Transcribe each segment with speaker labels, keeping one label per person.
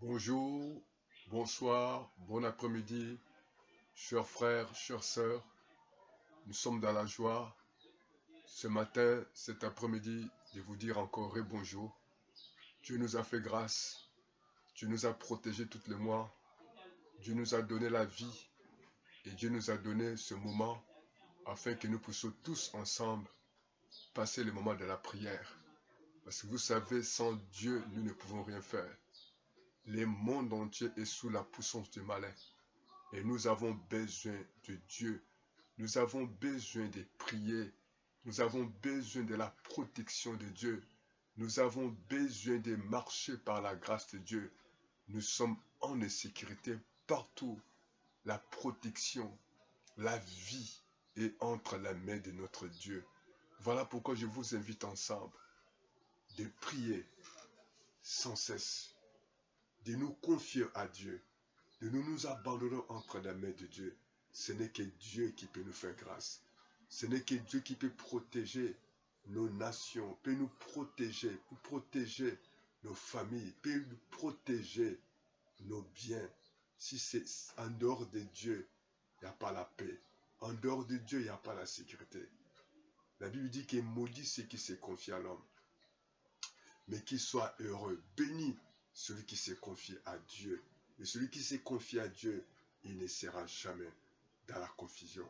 Speaker 1: Bonjour, bonsoir, bon après-midi, chers frères, chères sœurs. Nous sommes dans la joie ce matin, cet après-midi, de vous dire encore et bonjour. Dieu nous a fait grâce, Dieu nous a protégés tout le mois, Dieu nous a donné la vie et Dieu nous a donné ce moment afin que nous puissions tous ensemble passer le moment de la prière. Parce que vous savez, sans Dieu, nous ne pouvons rien faire. Le monde entier est sous la puissance du malin. Et nous avons besoin de Dieu. Nous avons besoin de prier. Nous avons besoin de la protection de Dieu. Nous avons besoin de marcher par la grâce de Dieu. Nous sommes en sécurité partout. La protection, la vie est entre les mains de notre Dieu. Voilà pourquoi je vous invite ensemble de prier sans cesse, de nous confier à Dieu, de nous abandonner entre les mains de Dieu. Ce n'est que Dieu qui peut nous faire grâce. Ce n'est que Dieu qui peut protéger nos nations, peut nous protéger nos familles, peut nous protéger nos biens. Si c'est en dehors de Dieu, il n'y a pas la paix. En dehors de Dieu, il n'y a pas la sécurité. La Bible dit que maudit ceux qui se confient à l'homme, mais qu'il soit heureux, béni celui qui se confie à Dieu. Et celui qui se confie à Dieu, il ne sera jamais dans la confusion.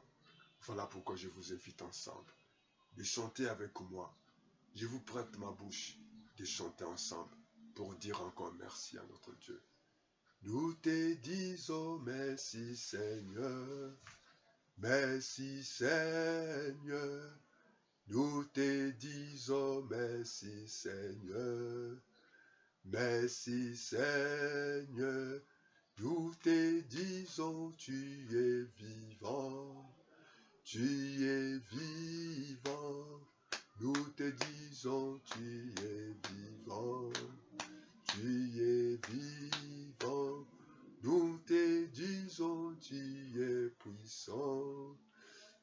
Speaker 1: Voilà pourquoi je vous invite ensemble de chanter avec moi. Je vous prête ma bouche de chanter ensemble pour dire encore merci à notre Dieu. Nous te disons merci Seigneur, merci Seigneur. Nous te disons merci Seigneur, merci Seigneur. Nous te disons tu es vivant, tu es vivant. Nous te disons tu es vivant, tu es vivant. Nous te disons tu es puissant,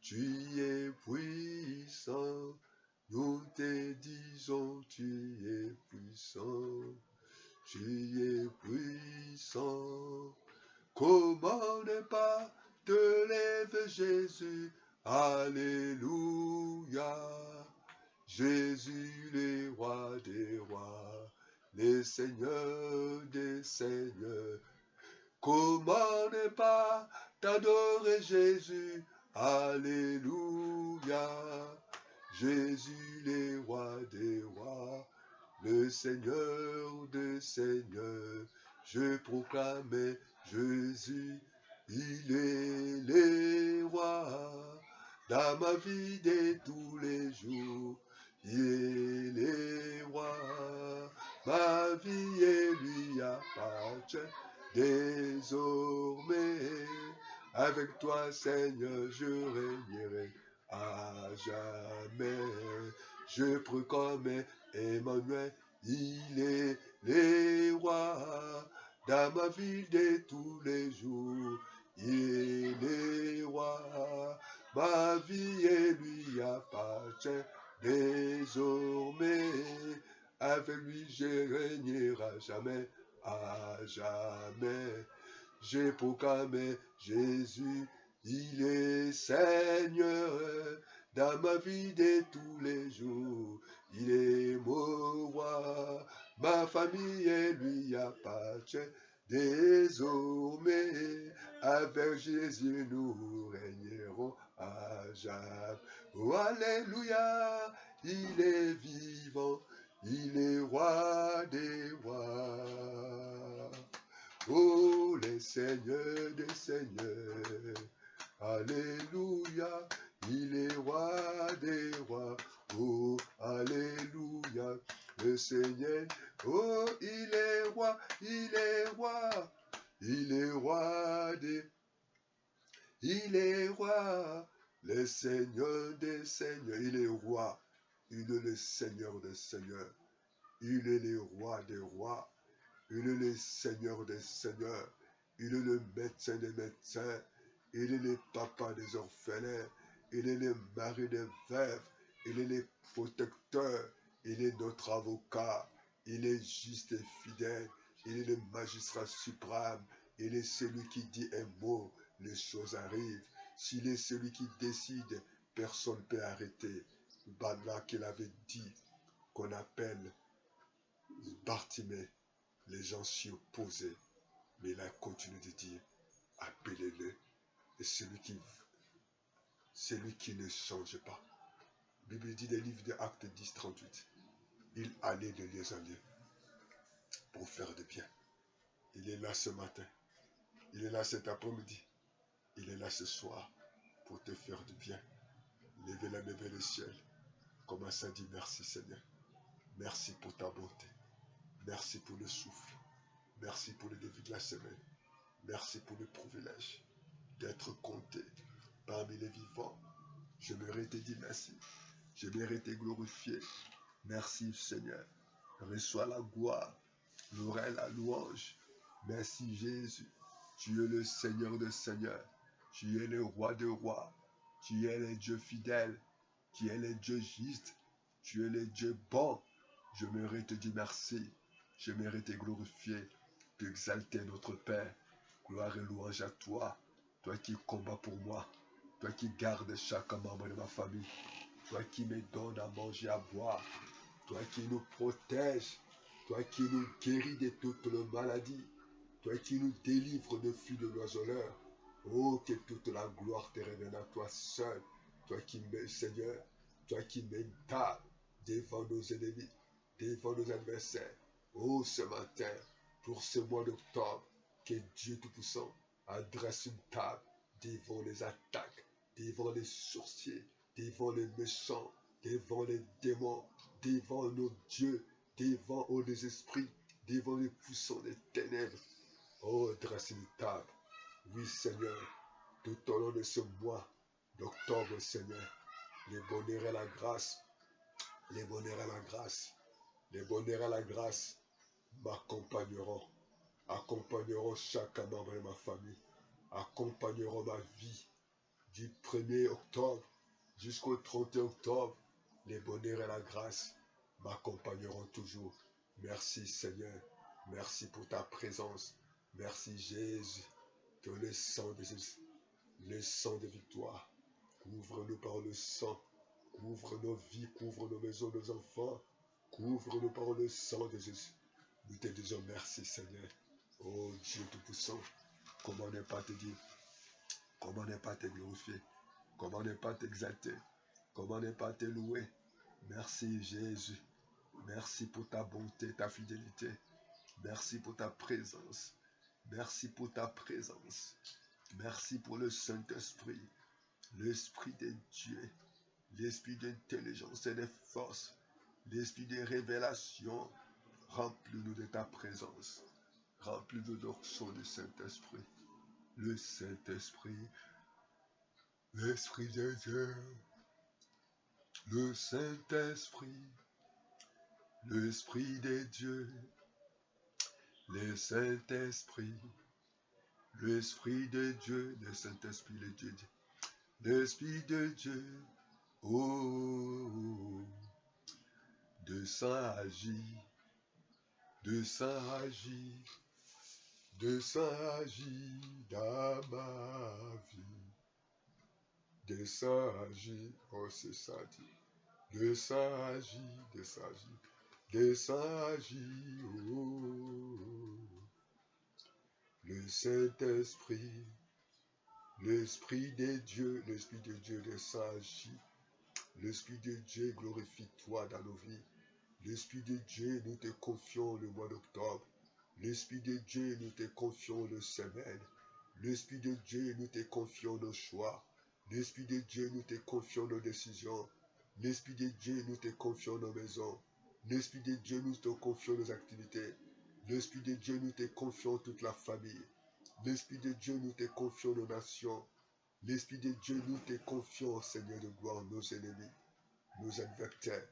Speaker 1: tu es puissant. Nous te disons tu es puissant, tu es puissant. Comment ne pas te lever Jésus, alléluia. Jésus le roi des rois, le Seigneur des seigneurs. Comment ne pas t'adorer Jésus, alléluia. Jésus le roi des rois, le Seigneur des seigneurs. Je proclame Jésus, il est le roi. Dans ma vie de tous les jours, il est le roi. Ma vie et lui appartient désormais. Avec toi, Seigneur, je régnerai à jamais. Je proclame Emmanuel, il est le roi. Dans ma vie de tous les jours, il est le roi. Ma vie et lui appartient désormais. Avec lui, je régnerai jamais, à jamais. J'ai proclamé Jésus, il est Seigneur. Dans ma vie de tous les jours, il est mon roi. Ma famille et lui appartient désormais. Avec Jésus, nous régnerons à jamais. Oh, alléluia, il est vivant, il est roi des rois. Oh, les seigneurs des seigneurs, alléluia, il est roi des rois. Oh, alléluia, le Seigneur, oh, il est roi, il est roi, il est roi des... Il est roi, le Seigneur des seigneurs, il est roi, il est le Seigneur des seigneurs, il est le roi des rois, il est le Seigneur des seigneurs, il est le médecin des médecins, il est le papa des orphelins, il est le mari des veuves, il est le protecteur, il est notre avocat, il est juste et fidèle,
Speaker 2: Il est le magistrat suprême. Il est celui qui dit un mot, les choses arrivent. S'il est celui qui décide, personne ne peut arrêter. Là qu'il avait dit qu'on appelle Bartimée, les gens s'y opposaient. Mais il a continué de dire, appelez-le. Et celui qui ne change pas. La Bible dit des livres de Actes 10, 38. Il allait de lieu en lieu pour faire du bien. Il est là ce matin. Il est là cet après-midi. Il est là ce soir pour te faire du bien. Levez la main vers le ciel. Commence à dire merci Seigneur. Merci pour ta bonté. Merci pour le souffle. Merci pour le début de la semaine. Merci pour le privilège d'être compté parmi les vivants. Je mérite de dire merci. Je mérite de glorifier. Merci Seigneur. Reçois la gloire, l'oreille, la louange. Merci Jésus. Tu es le Seigneur des seigneurs. Tu es le roi des rois. Tu es le Dieu fidèle. Tu es le Dieu juste. Tu es le Dieu bon. Je mérite de dire merci. Je mérite de glorifier, d'exalter notre Père. Gloire et louange à toi. Toi qui combats pour moi. Toi qui gardes chaque membre de ma famille. Toi qui me donnes à manger, à boire. Toi qui nous protèges. Toi qui nous guéris de toutes les maladies. Toi qui nous délivres de flux de l'oiseleur. Oh, que toute la gloire te revienne à toi seul. Toi qui m'aimes, Seigneur. Toi qui m'étables devant nos ennemis, devant nos adversaires. Oh, ce matin, pour ce mois d'octobre, que Dieu Tout-Puissant adresse une table devant les attaques, devant les sorciers, devant les méchants, devant les démons, devant nos dieux, devant les esprits, devant les puissants des ténèbres. Oh, dresse une table. Oui, Seigneur, tout au long de ce mois d'octobre, Seigneur, les bonheurs et la grâce, les bonheurs et la grâce, les bonheurs et la grâce m'accompagneront, accompagneront chaque membre de ma famille, accompagneront ma vie du 1er octobre jusqu'au 31 octobre. Les bonheurs et la grâce m'accompagneront toujours. Merci Seigneur, merci pour ta présence. Merci Jésus, que le sang de Jésus, le sang de victoire, couvre-nous par le sang, couvre nos vies, couvre nos maisons, nos enfants, couvre-nous par le sang de Jésus. Nous te disons merci Seigneur. Oh Dieu Tout-Puissant, comment ne pas te dire, comment ne pas te glorifier, comment ne pas t'exalter, comment ne pas te louer. Merci Jésus, merci pour ta bonté, ta fidélité, merci pour ta présence, merci pour ta présence, merci pour le Saint-Esprit, l'Esprit de Dieu, l'Esprit d'intelligence et de force, l'Esprit de révélation. Remplis-nous de ta présence. Remplis-nous de l'onction du Saint-Esprit. Le Saint-Esprit, l'Esprit de Dieu, le Saint-Esprit, l'Esprit de Dieu, le Saint-Esprit, l'Esprit de Dieu, le Saint-Esprit, le Dieu, l'Esprit de Dieu, oh, de Saint agit, de Saint agit, de Saint agit dans ma vie. De Saint agit, oh c'est ça dit. De Saint agit, de Saint agit, de Saint agit, oh. Le Saint-Esprit, l'Esprit de Dieu, de Saint agit. L'Esprit de Dieu, glorifie-toi dans nos vies. L'Esprit de Dieu, nous te confions le mois d'octobre. L'Esprit de Dieu, nous te confions le semaine. L'Esprit de Dieu, nous te confions nos choix. L'Esprit de Dieu, nous te confions nos décisions. L'Esprit de Dieu, nous te confions nos maisons. L'Esprit de Dieu, nous te confions nos activités. L'Esprit de Dieu, nous te confions toute la famille. L'Esprit de Dieu, nous te confions nos nations. L'Esprit de Dieu, nous te confions, Seigneur de gloire, nos ennemis, nos adversaires.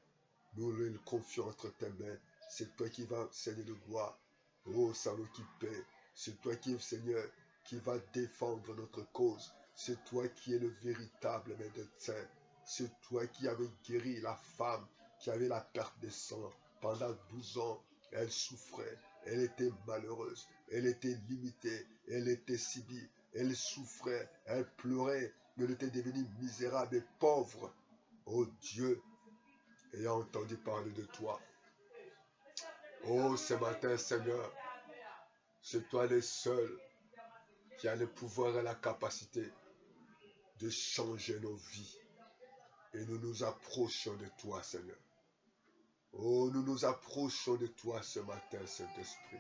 Speaker 2: Nous les confions entre tes mains. C'est toi qui vas, Seigneur de gloire, oh, s'en occuper. C'est toi qui, Seigneur, qui va défendre notre cause. C'est toi qui es le véritable médecin. C'est toi qui avais guéri la femme qui avait la perte de sang pendant 12 ans. Elle souffrait, elle était malheureuse, elle était limitée, elle était subie, elle souffrait, elle pleurait, elle était devenue misérable et pauvre. Oh Dieu, ayant entendu parler de toi, oh ce matin Seigneur, c'est toi le seul qui a le pouvoir et la capacité de changer nos vies. Et nous nous approchons de toi Seigneur. Oh, nous nous approchons de toi ce matin, Saint-Esprit.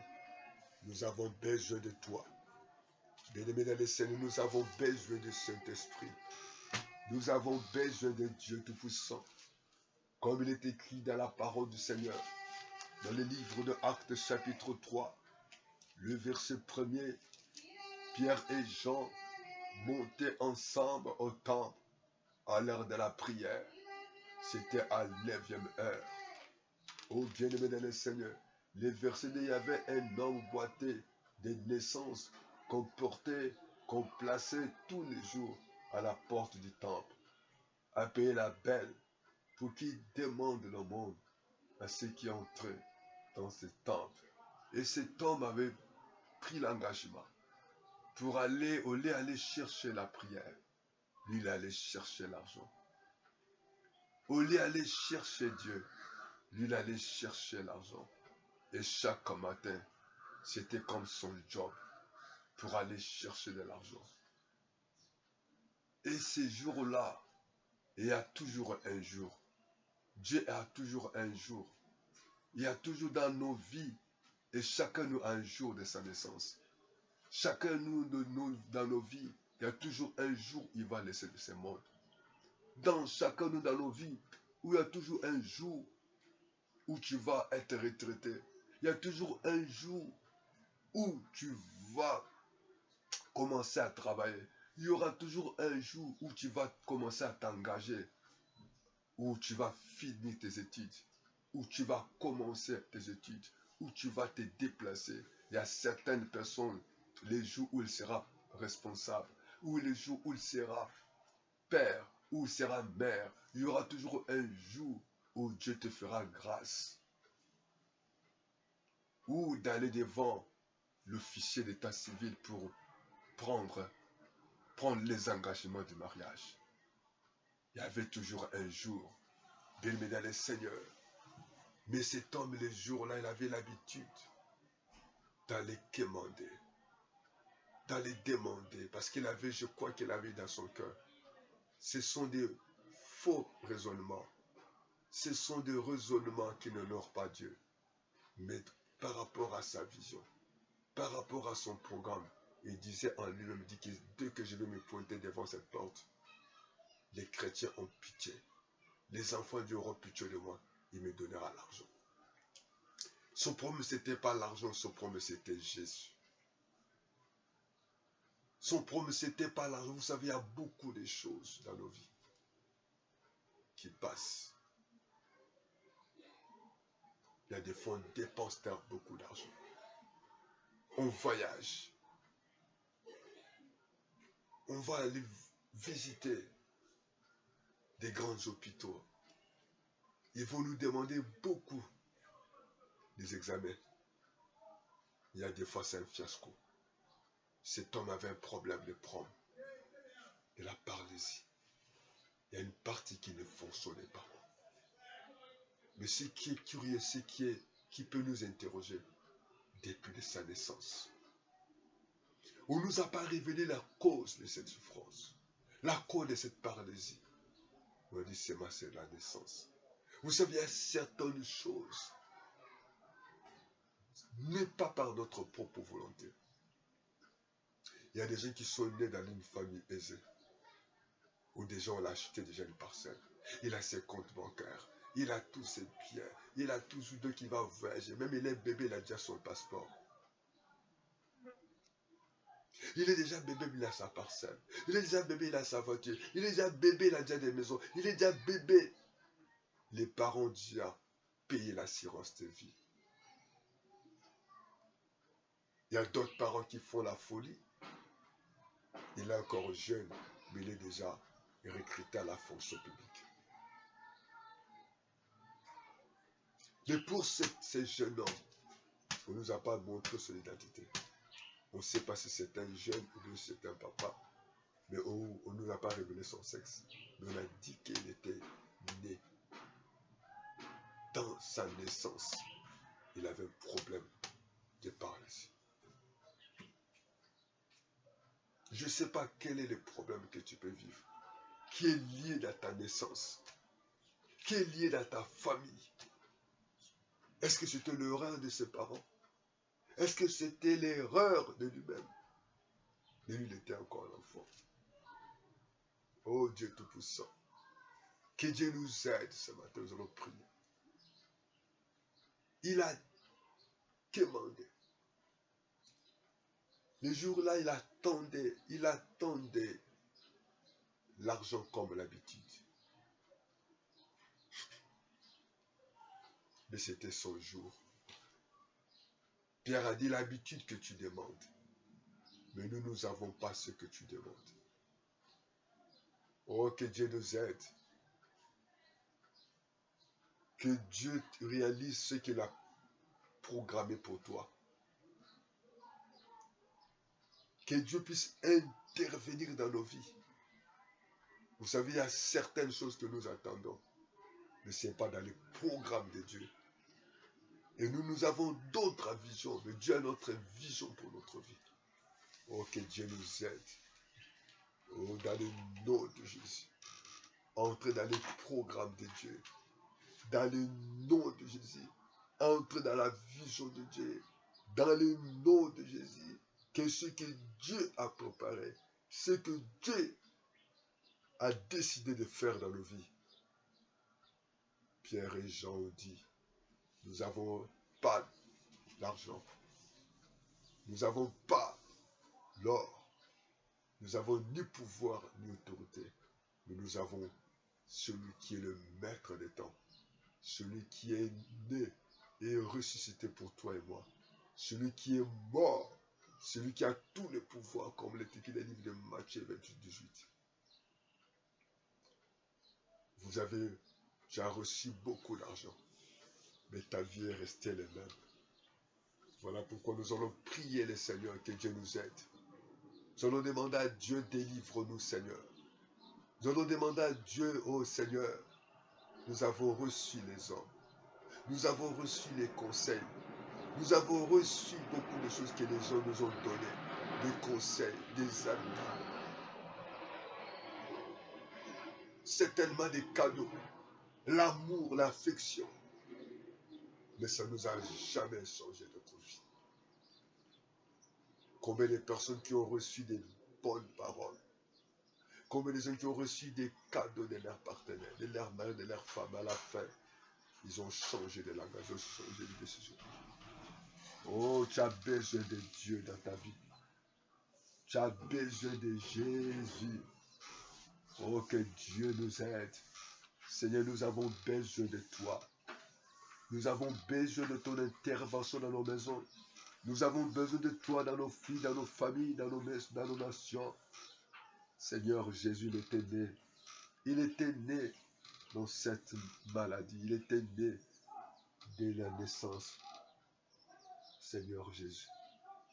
Speaker 2: Nous avons besoin de toi. Bien-aimés dans le Seigneur, nous avons besoin de Saint-Esprit. Nous avons besoin de Dieu Tout-Puissant. Comme il est écrit dans la parole du Seigneur, dans le livre de Actes chapitre 3, le verset 1er, Pierre et Jean montaient ensemble au temple à l'heure de la prière. C'était à 9e heure. Oh bien-aimé dans le Seigneur, les versets il y avait un homme boité de naissance qu'on portait, qu'on plaçait tous les jours à la porte du temple, appelé la belle, pour qu'il demande le monde à ceux qui entraient dans ce temple. Et cet homme avait pris l'engagement pour aller, au lieu d'aller chercher la prière, lui il allait chercher l'argent. Au lieu d'aller chercher Dieu, lui il allait chercher l'argent. Et chaque matin, c'était comme son job pour aller chercher de l'argent. Et ces jours-là, il y a toujours un jour. Dieu a toujours un jour. Il y a toujours dans nos vies, et chacun nous a un jour de sa naissance. Chacun dans nos vies, il y a toujours un jour où il va laisser de ce monde. Dans chacun nous dans nos vies, où il y a toujours un jour où tu vas être retraité. Il y a toujours un jour où tu vas commencer à travailler. Il y aura toujours un jour où tu vas commencer à t'engager, où tu vas finir tes études, où tu vas commencer tes études, où tu vas te déplacer. Il y a certaines personnes, les jours où il sera responsable, ou les jours où il sera père, où il sera mère, il y aura toujours un jour où Dieu te fera grâce. Ou d'aller devant l'officier d'état civil pour prendre les engagements du mariage. Il y avait toujours un jour, bien-aimé dans le Seigneur. Mais cet homme, le jour-là, il avait l'habitude d'aller demander, parce qu'il avait, je crois qu'il avait dans son cœur, ce sont des faux raisonnements. Ce sont des raisonnements qui n'honorent pas Dieu. Mais par rapport à sa vision, par rapport à son programme, il disait en lui-même, dit que dès que je vais me pointer devant cette porte, les chrétiens ont pitié. Les enfants Dieu auront pitié de moi. Il me donnera l'argent. Son problème, ce n'était pas l'argent, son problème, c'était Jésus. Son problème, ce n'était pas l'argent. Vous savez, il y a beaucoup de choses dans nos vies qui passent. Il y a des fois, on dépense beaucoup d'argent. On voyage. On va aller visiter des grands hôpitaux. Ils vont nous demander beaucoup des examens. Il y a des fois, c'est un fiasco. Cet homme avait un problème de prendre. Et là, parlez-y. Il y a une partie qui ne fonctionnait pas. Mais ce qui est curieux, ce qui peut nous interroger depuis de sa naissance. On ne nous a pas révélé la cause de cette souffrance, la cause de cette paralysie. On a dit, c'est la naissance. Vous savez, il y a certaines choses, mais pas par notre propre volonté. Il y a des gens qui sont nés dans une famille aisée, où des gens ont acheté déjà une parcelle. Il a ses comptes bancaires, il a tous ses biens, il a tout ce qui va voyager. Même il est bébé, il a déjà son passeport. Il est déjà bébé, il a sa parcelle. Il est déjà bébé, il a sa voiture. Il est déjà bébé, il a déjà des maisons. Il est déjà bébé. Les parents ont déjà payé l'assurance de vie. Il y a d'autres parents qui font la folie. Il est encore jeune, mais il est déjà recruté à la fonction publique. Mais pour ces jeunes hommes, On ne nous a pas montré son identité. On ne sait pas si c'est un jeune ou bien si c'est un papa. Mais on ne nous a pas révélé son sexe. Mais on a dit qu'il était né. Dans sa naissance, il avait un problème de paralysie. Je ne sais pas quel est le problème que tu peux vivre, qui est lié à ta naissance, qui est lié à ta famille. Est-ce que c'était l'erreur de ses parents? Est-ce que c'était l'erreur de lui-même? Mais lui, il était encore un enfant. Oh Dieu Tout-Puissant, que Dieu nous aide ce matin, nous allons prier. Il a demandé. Le jour-là, il attendait l'argent comme l'habitude. Mais c'était son jour. Pierre a dit l'habitude que tu demandes. Mais nous n'avons pas ce que tu demandes. Oh, que Dieu nous aide. Que Dieu réalise ce qu'il a programmé pour toi. Que Dieu puisse intervenir dans nos vies. Vous savez, il y a certaines choses que nous attendons. Mais ce n'est pas dans les programmes de Dieu. Et nous avons d'autres visions. Mais Dieu a notre vision pour notre vie. Oh, que Dieu nous aide. Oh, dans le nom de Jésus. Entrez dans les programmes de Dieu. Dans le nom de Jésus. Entrez dans la vision de Dieu. Dans le nom de Jésus. Que ce que Dieu a préparé, ce que Dieu a décidé de faire dans nos vies. Pierre et Jean ont dit, nous n'avons pas l'argent. Nous n'avons pas l'or. Nous n'avons ni pouvoir ni autorité. Mais nous avons celui qui est le maître des temps. Celui qui est né et ressuscité pour toi et moi. Celui qui est mort. Celui qui a tous les pouvoirs, comme l'écrit dans le livre de Matthieu 28-18. Tu as reçu beaucoup d'argent, mais ta vie est restée la même. Voilà pourquoi nous allons prier le Seigneur, que Dieu nous aide. Nous allons demander à Dieu, délivre-nous, Seigneur. Nous allons demander à Dieu, oh Seigneur, nous avons reçu les hommes. Nous avons reçu les conseils. Nous avons reçu beaucoup de choses que les gens nous ont données. Des conseils, des amis. C'est tellement des cadeaux. L'amour, l'affection. Mais ça ne nous a jamais changé notre vie. Combien de personnes qui ont reçu des bonnes paroles. Combien de gens qui ont reçu des cadeaux de leurs partenaires, de leurs mères, de leurs femmes. À la fin, ils ont changé de langage, ils ont changé de décision. Oh, tu as besoin de Dieu dans ta vie. Tu as besoin de Jésus. Oh, que Dieu nous aide. Seigneur, nous avons besoin de toi. Nous avons besoin de ton intervention dans nos maisons. Nous avons besoin de toi dans nos filles, dans nos familles, dans nos nations. Seigneur, Jésus, il était né. Il était né dans cette maladie. Il était né dès la naissance. Seigneur Jésus,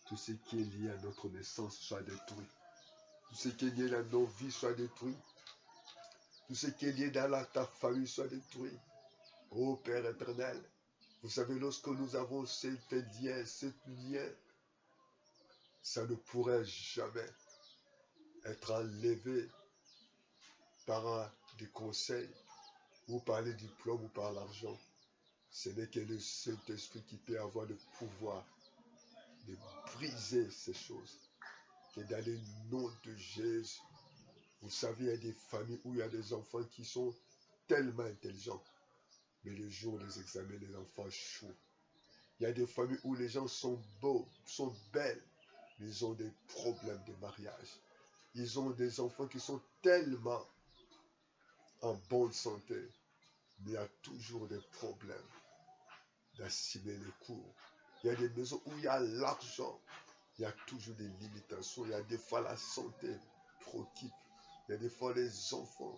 Speaker 2: tout ce qui est lié à notre naissance soit détruit. Tout ce qui est lié à nos vies soit détruit. Tout ce qui est lié dans ta famille soit détruit. Ô Père éternel, vous savez, lorsque nous avons ce lien, ça ne pourrait jamais être enlevé par des conseils, ou par les diplômes, ou par l'argent. Ce n'est que le Saint-Esprit qui peut avoir le pouvoir de briser ces choses. Que dans le nom de Jésus, vous savez, il y a des familles où il y a des enfants qui sont tellement intelligents, mais le jour des examens, les enfants échouent. Il y a des familles où les gens sont beaux, sont belles, mais ils ont des problèmes de mariage. Ils ont des enfants qui sont tellement en bonne santé, mais il y a toujours des problèmes d'assimiler les cours. Il y a des maisons où il y a l'argent, il y a toujours des limitations. Il y a des fois la santé préoccupe. Il y a des fois les enfants,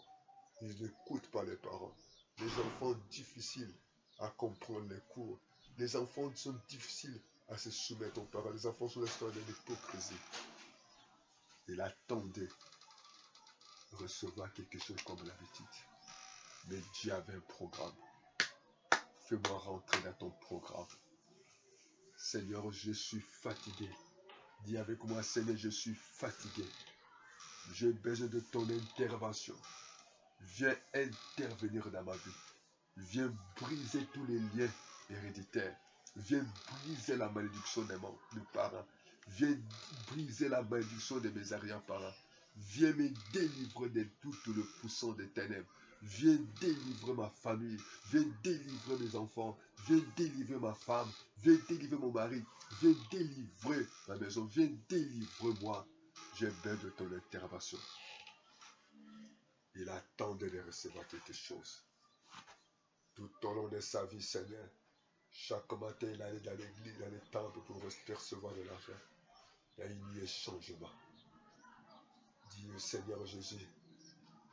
Speaker 2: ils n'écoutent pas les parents. Les enfants difficiles à comprendre les cours. Les enfants sont difficiles à se soumettre aux parents. Les enfants sont dans l'hypocrisie. Il attendait de recevoir quelque chose comme l'habitude. Mais Dieu avait un programme. Fais-moi rentrer dans ton programme. Seigneur, je suis fatigué. Dis avec moi, Seigneur, je suis fatigué. J'ai besoin de ton intervention. Viens intervenir dans ma vie. Viens briser tous les liens héréditaires. Viens briser la malédiction de mes parents. Viens briser la malédiction de mes arrière-parents. Viens me délivrer de tout le puissant des ténèbres. Viens délivrer ma famille. Viens délivrer mes enfants. Viens délivrer ma femme. Viens délivrer mon mari. Viens délivrer ma maison. Viens délivrer moi. J'ai besoin de ton intervention. Il attendait de recevoir quelque chose. Tout au long de sa vie, Seigneur, chaque matin, il allait dans l'église, dans les temples pour recevoir de l'argent. Il y a eu un changement. Dis, Seigneur Jésus,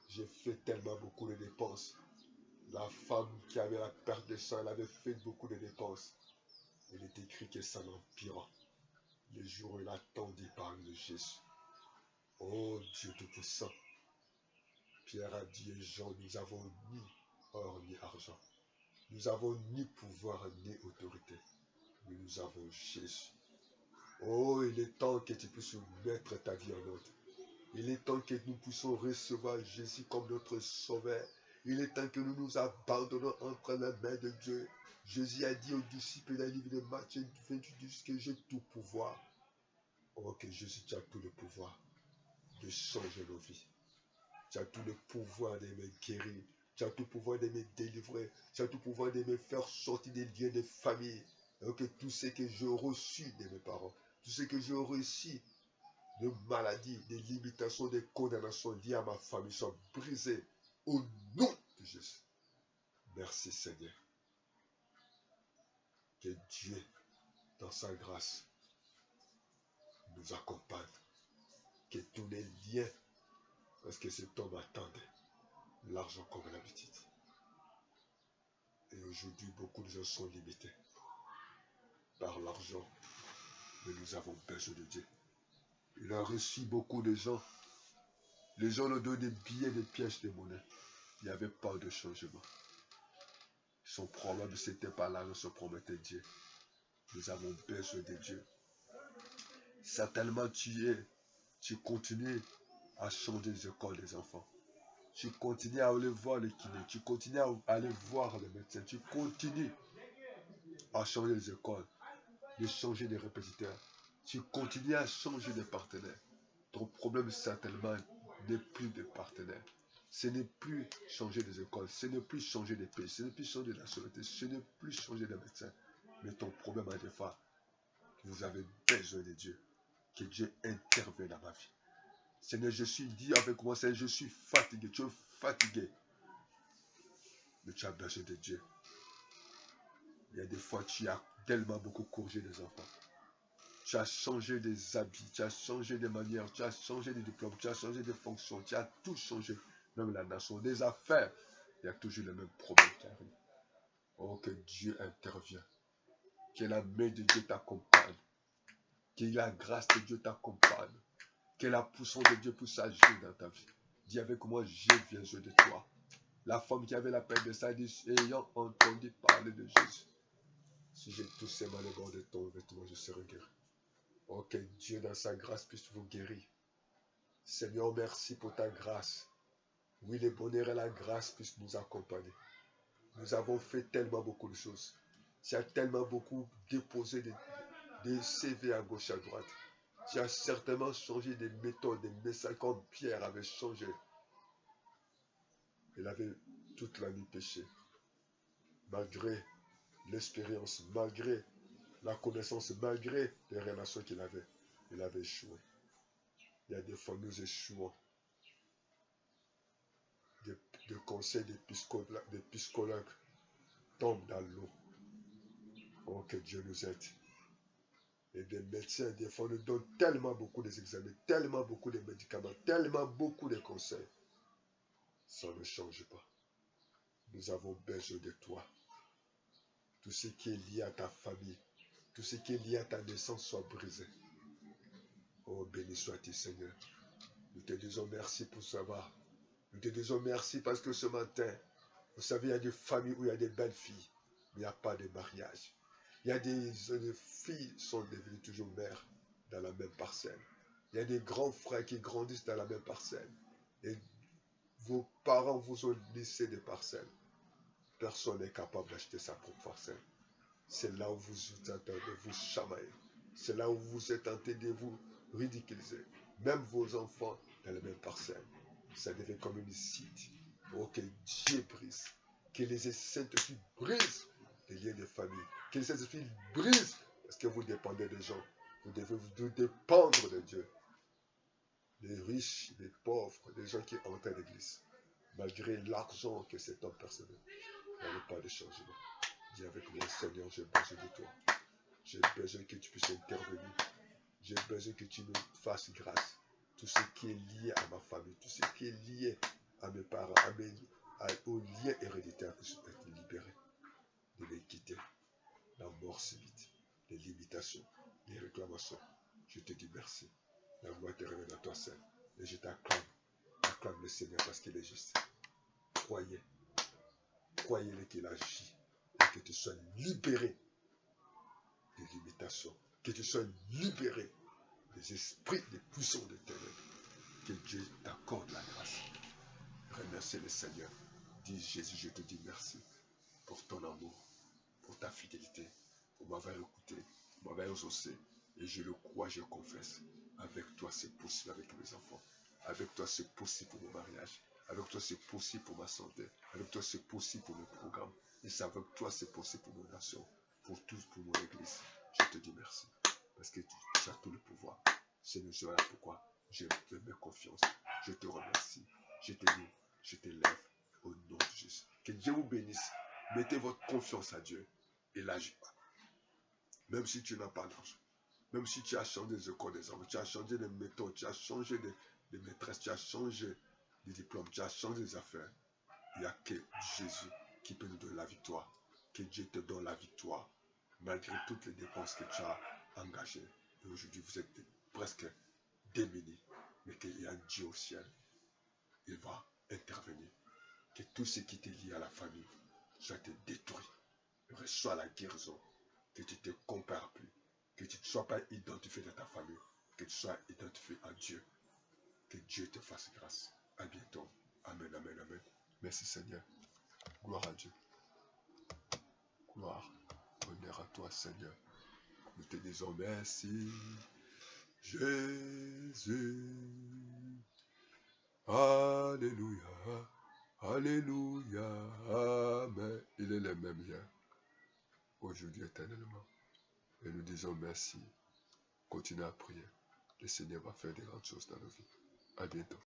Speaker 2: j'ai fait tellement beaucoup de dépenses. La femme qui avait la perte de sang, elle avait fait beaucoup de dépenses. Il est écrit que ça l'empira. Le jour où il attendit par le Jésus. Oh Dieu Tout-Puissant. Pierre a dit, Jean, nous avons ni or ni argent. Nous avons ni pouvoir ni autorité. Mais nous avons Jésus. Oh, il est temps que tu puisses mettre ta vie en ordre. Il est temps que nous puissions recevoir Jésus comme notre sauveur. Il est temps que nous nous abandonnons entre la main de Dieu. Jésus a dit aux disciples dans le livre de Matthieu 28 que j'ai tout pouvoir. Oh, que Jésus, tu as tout le pouvoir de changer nos vies. Tu as tout le pouvoir de me guérir. Tu as tout le pouvoir de me délivrer. Tu as tout le pouvoir de me faire sortir des liens de famille. Alors que tout ce que j'ai reçu de mes parents, tout ce que j'ai reçu de maladies, de limitations, de condamnations liées à ma famille soit brisé au nom de Jésus. Merci Seigneur. Que Dieu, dans sa grâce, nous accompagne. Que tous les liens, parce que cet homme attendait l'argent comme l'habitude. Et aujourd'hui, beaucoup de gens sont limités par l'argent. Mais nous avons besoin de Dieu. Il a reçu beaucoup de gens. Les gens nous donnent des billets, des pièces, des monnaies. Il n'y avait pas de changement. Son problème, c'était pas l'argent, son problème était Dieu. Nous avons besoin de Dieu. Certainement, tu continues à changer les écoles des enfants. Tu continues à aller voir les kinés. Tu continues à aller voir les médecins. Tu continues à changer les écoles, de changer les répétiteurs. Tu continues à changer de partenaires. Ton problème, certainement, n'est plus de partenaires. Ce n'est plus changer des écoles, ce n'est plus changer des pays, ce n'est plus changer de nationalité, ce n'est plus changer de médecin. Mais ton problème est des fois, vous avez besoin de Dieu. Que Dieu intervienne dans ma vie. Seigneur, je suis dit avec moi, Seigneur, je suis fatigué. Tu es fatigué. Mais tu as besoin de Dieu. Il y a des fois, tu as tellement beaucoup corrigé des enfants. Tu as changé des habits, tu as changé des manières, tu as changé des diplômes, tu as changé des fonctions, tu as tout changé. Même la nation, des affaires. Il y a toujours le même problème qui arrive. Oh, que Dieu intervient. Que la main de Dieu t'accompagne. Que la grâce de Dieu t'accompagne. Que la puissance de Dieu puisse agir dans ta vie. Dis avec moi, j'ai besoin de toi. La femme qui avait la peine de ça dit, ayant entendu parler de Jésus. Si j'ai touché mal le bord de ton vêtement, je serai guéri. Oh, que Dieu dans sa grâce puisse vous guérir. Seigneur, merci pour ta grâce. Oui, le bonheur et la grâce puissent nous accompagner. Nous avons fait tellement beaucoup de choses. Tu as tellement beaucoup déposé des CV à gauche, à droite. Tu as certainement changé des méthodes, des messages comme Pierre avait changé. Il avait toute la nuit péché. Malgré l'expérience, malgré la connaissance, malgré les relations qu'il avait, il avait échoué. Il y a des fois nous échouons. Des conseils des psychologues tombent dans l'eau. Oh, que Dieu nous aide. Et des médecins, des fois, nous donnent tellement beaucoup d'examens, tellement beaucoup de médicaments, tellement beaucoup de conseils. Ça ne change pas. Nous avons besoin de toi. Tout ce qui est lié à ta famille, Tout ce qui est lié à ta naissance soit brisé. Oh, béni sois-tu, Seigneur. Nous te disons merci pour savoir. Nous te disons merci parce que ce matin, vous savez, il y a des familles où il y a des belles filles, mais il n'y a pas de mariage. Il y a des filles qui sont devenues toujours mères dans la même parcelle. Il y a des grands frères qui grandissent dans la même parcelle. Et vos parents vous ont laissé des parcelles. Personne n'est capable d'acheter sa propre parcelle. C'est là où vous êtes en train de vous chamailler. C'est là où vous êtes en train de vous ridiculiser. Même vos enfants dans la même parcelle. Ça devient comme une site. Oh, que Dieu brise. Que les Saintes-Filles brisent les liens de famille. Que les Saintes-Filles brisent. Parce que vous dépendez des gens. Vous devez vous dépendre de Dieu. Les riches, les pauvres, les gens qui entrent à l'église. Malgré l'argent que cet homme percevait. Il n'y avait pas de changement. Dis avec moi, Seigneur, j'ai besoin de toi. J'ai besoin que tu puisses intervenir. J'ai besoin que tu me fasses grâce. Tout ce qui est lié à ma famille, tout ce qui est lié à mes parents, aux liens héréditaires, que je peux être libéré de l'équité, la mort subite, les limitations, les réclamations. Je te dis merci. La gloire te remet à toi seul. Et je t'acclame. Acclame le Seigneur parce qu'il est juste. Croyez. Croyez-le qu'il agit. Et que tu sois libéré des limitations. Que tu sois libéré des esprits, des puissants de ténèbres. Que Dieu t'accorde la grâce. Remercie le Seigneur. Dis Jésus, je te dis merci pour ton amour, pour ta fidélité, pour m'avoir écouté, pour m'avoir exaucé. Et je le crois, je le confesse. Avec toi, c'est possible avec mes enfants. Avec toi, c'est possible pour mon mariage. Avec toi, c'est possible pour ma santé. Avec toi, c'est possible pour mes programmes. Et c'est avec toi, c'est possible pour mon nation, pour tous, pour mon église. Je te dis merci. Parce que tu as tout le pouvoir. C'est le jour pourquoi je te mets confiance. Je te remercie. Je te loue. Je t'élève au nom de Jésus. Que Dieu vous bénisse. Mettez votre confiance à Dieu. Et lâchez pas. Même si tu n'as pas d'argent. Même si tu as changé les écoles des enfants, tu as changé les méthodes, tu as changé de maîtresse, tu as changé les diplômes, tu as changé les affaires. Il n'y a que Jésus qui peut nous donner la victoire. Que Dieu te donne la victoire. Malgré toutes les dépenses que tu as engagées. Et aujourd'hui, vous êtes presque démunis. Mais qu'il y a un Dieu au ciel. Il va intervenir. Que tout ce qui t'est lié à la famille soit détruit. Reçois la guérison. Que tu ne te compares plus. Que tu ne sois pas identifié dans ta famille. Que tu sois identifié à Dieu. Que Dieu te fasse grâce. À bientôt. Amen, amen, amen. Merci Seigneur. Gloire à Dieu. Gloire. Honneur à toi Seigneur. Nous te disons merci. Jésus. Alléluia. Alléluia. Amen. Il est le même hier. Aujourd'hui éternellement. Et nous disons merci. Continuez à prier. Le Seigneur va faire des grandes choses dans nos vies. À bientôt.